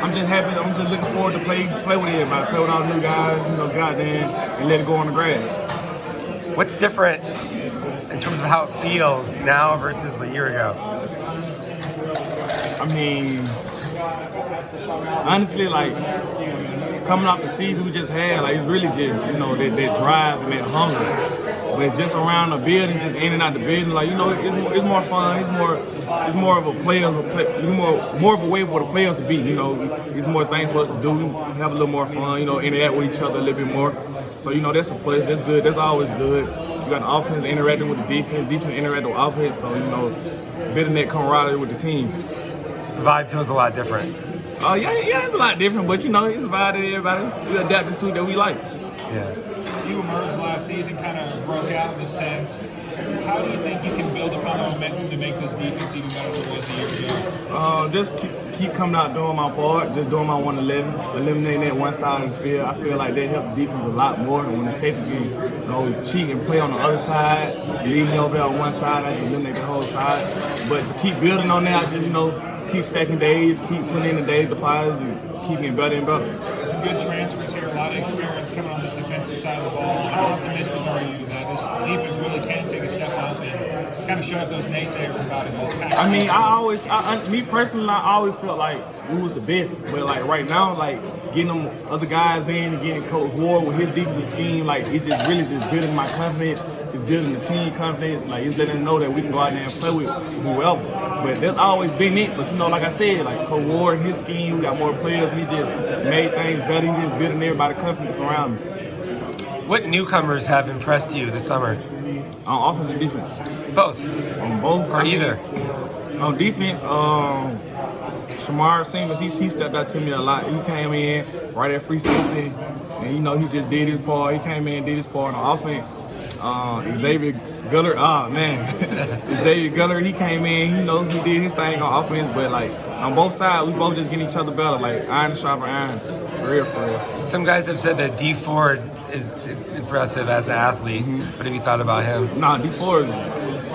I'm just happy. I'm just looking forward to play with everybody, play with all the new guys. Get out there and let it go on the grass. What's different in terms of how it feels now versus a year ago? I mean, honestly, like coming off the season we just had, like it's really just that drive and that hunger. But just around the building, just in and out the building, like it's more fun. It's more of a more of a way for the players to be. It's more things for us to do. We have a little more fun. Interact with each other a little bit more. So that's a plus. That's good. That's always good. You got the offense interacting with the defense interacting with offense. So building that camaraderie with the team. The vibe feels a lot different. Oh yeah, it's a lot different. But it's a vibe that everybody we adapting to that we like. Yeah. You emerged last season, kind of broke out in a sense. How do you think you can build upon the momentum to make this defense even better than it was a year ago? Just keep coming out doing my part, just doing my 111, eliminating that one side of the field. I feel like that helped the defense a lot more. And when the safety can go cheat and play on the other side, leave me over there on one side, I just eliminate the whole side. But to keep building on that, I just keep stacking days, keep putting in the days deposits, and keep getting better and better. Some good transfers here, a lot of experience coming on this defensive side of the ball. How optimistic are you that this defense really can take a step up and kind of shut up those naysayers about it? I mean, me personally, I always felt like we was the best. But like right now, like getting them other guys in and getting Coach Ward with his defensive scheme, like it just really just building my confidence. It's building the team confidence. Like it's letting them know that we can go out there and play with whoever. But that's always been it. But like I said, like Coach Ward, his scheme, we got more players. He just made things better. He just building everybody confidence around me. What newcomers have impressed you this summer? On offense and defense. Both. On both. Or either. On defense, Shamar Simmons, he stepped out to me a lot. He came in right at preseason, and he just did his part. He came in and did his part on offense. Xavier Gullard, Xavier Gullard, he came in, he did his thing on offense, but like on both sides, we both just getting each other better, like iron sharper iron, for real. Some guys have said that D Ford is impressive as an athlete. What have you thought about him? Nah, D Ford is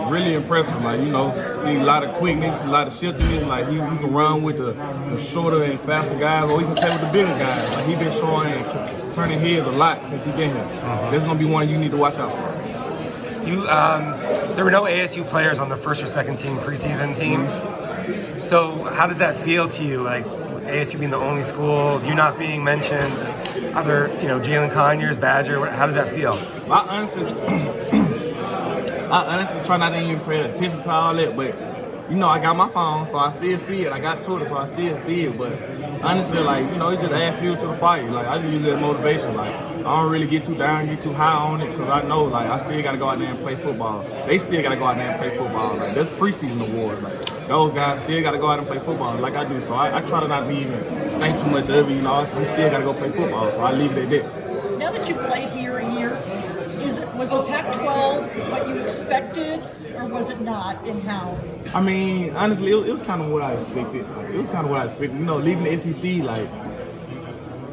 really impressive. Like, he a lot of quickness, a lot of shiftiness. Like he can run with the shorter and faster guys, or he can play with the bigger guys. Like he been showing and turning heads a lot since he been here. That's gonna be one you need to watch out for. There were no ASU players on the first or second team preseason team. So how does that feel to you? Like ASU being the only school, you not being mentioned, other, Jalen Conyers, Badger, how does that feel? I honestly try not to even pay attention to all that, but I got my phone, so I still see it. I got Twitter, so I still see it. But honestly, like, it just adds fuel to the fire. Like, I just use that motivation. Like, I don't really get too down, get too high on it, because I know, like, I still got to go out there and play football. They still got to go out there and play football. Like, there's preseason awards. Like, those guys still got to go out and play football like I do. So I try to not be even think too much of it. We still got to go play football, so I leave it at that. Now that you played here a year, was the Pac-12 what you expected, or was it not, and how? I mean, honestly, it was kind of what I expected. Leaving the SEC, like,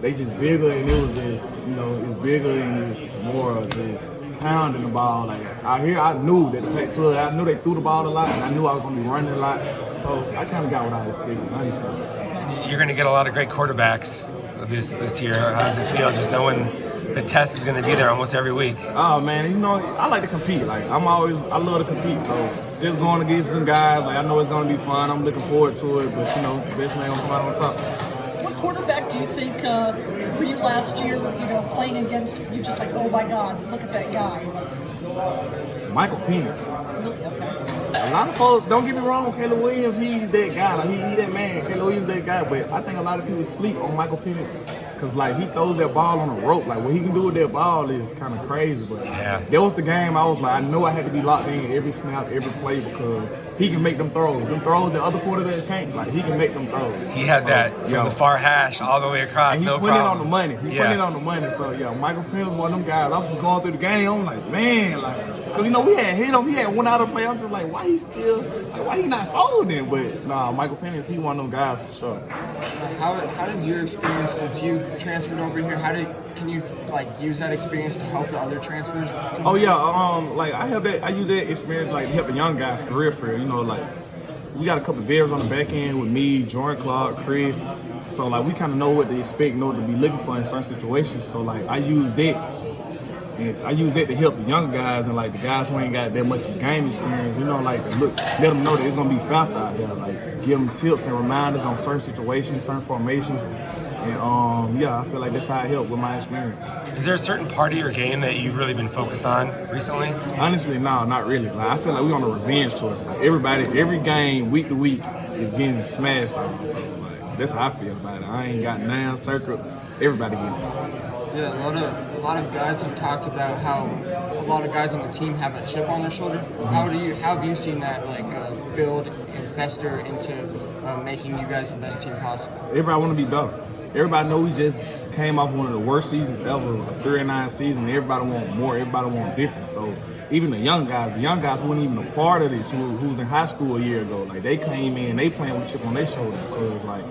they just bigger, and it was just, it's bigger and it's more of just pounding the ball. Like, out here, I knew that the Pac-12, I knew they threw the ball a lot, and I knew I was going to be running a lot. So I kind of got what I expected, honestly. You're going to get a lot of great quarterbacks this year. How does it feel just knowing the test is going to be there almost every week? Oh man, I like to compete. Like I love to compete. So just going against them guys, like I know it's going to be fun. I'm looking forward to it. But the best man gonna come out on top. What quarterback do you think were you last year? Playing against you, just like, oh my God, look at that guy. Michael Penix. Really? Okay. A lot of folks, don't get me wrong, Caleb Williams, he's that guy. Like he that man. Caleb Williams that guy. But I think a lot of people sleep on Michael Penix. Because, like, he throws that ball on a rope. Like, what he can do with that ball is kind of crazy. But that was the game I was like, I know I had to be locked in every snap, every play, because he can make them throws. Them throws that other quarterbacks can't. Like, he can make them throws. He had that from the far hash all the way across, and he no put problem. It on the money. He put it on the money. So, Michael Penix was one of them guys. I was just going through the game. I'm like, man, like, because, we had hit him. He had one out of play. I'm just like, why he not folding? But, nah, Michael Penix, he one of them guys for sure. How does your experience since you transferred over here? Can you use that experience to help the other transfers? Oh yeah, I use that experience to help the young guys for real. we got a couple of veterans on the back end with me, Jordan Clark, Chris. So like we kind of know what to expect, know what to be looking for in certain situations. So like I use that. And I use that to help the younger guys and like the guys who ain't got that much game experience, you know, like look, let them know that it's gonna be fast out there. Like give them tips and reminders on certain situations, certain formations, and yeah, I feel like that's how I help with my experience. Is there a certain part of your game that you've really been focused on recently? Honestly, no, not really. Like I feel like we're on a revenge tour. Like everybody, every game, week to week, is getting smashed on. So like that's how I feel about it. I ain't got nine circle. Everybody getting it. Yeah, a lot of guys have talked about how a lot of guys on the team have a chip on their shoulder. How have you seen that build and fester into making you guys the best team possible? Everybody want to be better. Everybody know we just came off one of the worst seasons ever, a 3-9 season. Everybody want more. Everybody want different. So even the young guys weren't even a part of this. Who was in high school a year ago, like they came in, they playing with a chip on their shoulder because like.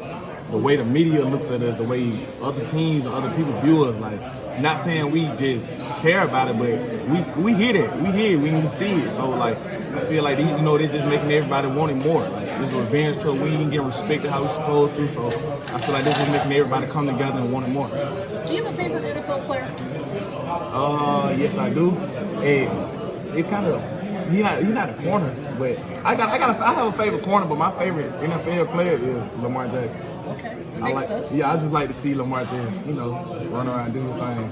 The way the media looks at us, the way other teams or other people view us, like, not saying we just care about it, but we hear that. We hear it when we see it. So, like, I feel like, they're just making everybody want it more. Like, this is a revenge tour. We ain't getting respected how we're supposed to. So, I feel like this is making everybody come together and want it more. Do you have a favorite NFL player? Yes, I do. And it kind of, he's not a corner, but I have a favorite corner, but my favorite NFL player is Lamar Jackson. Okay, that makes sense. Yeah, I just like to see Lamar Jackson, run around and do his thing.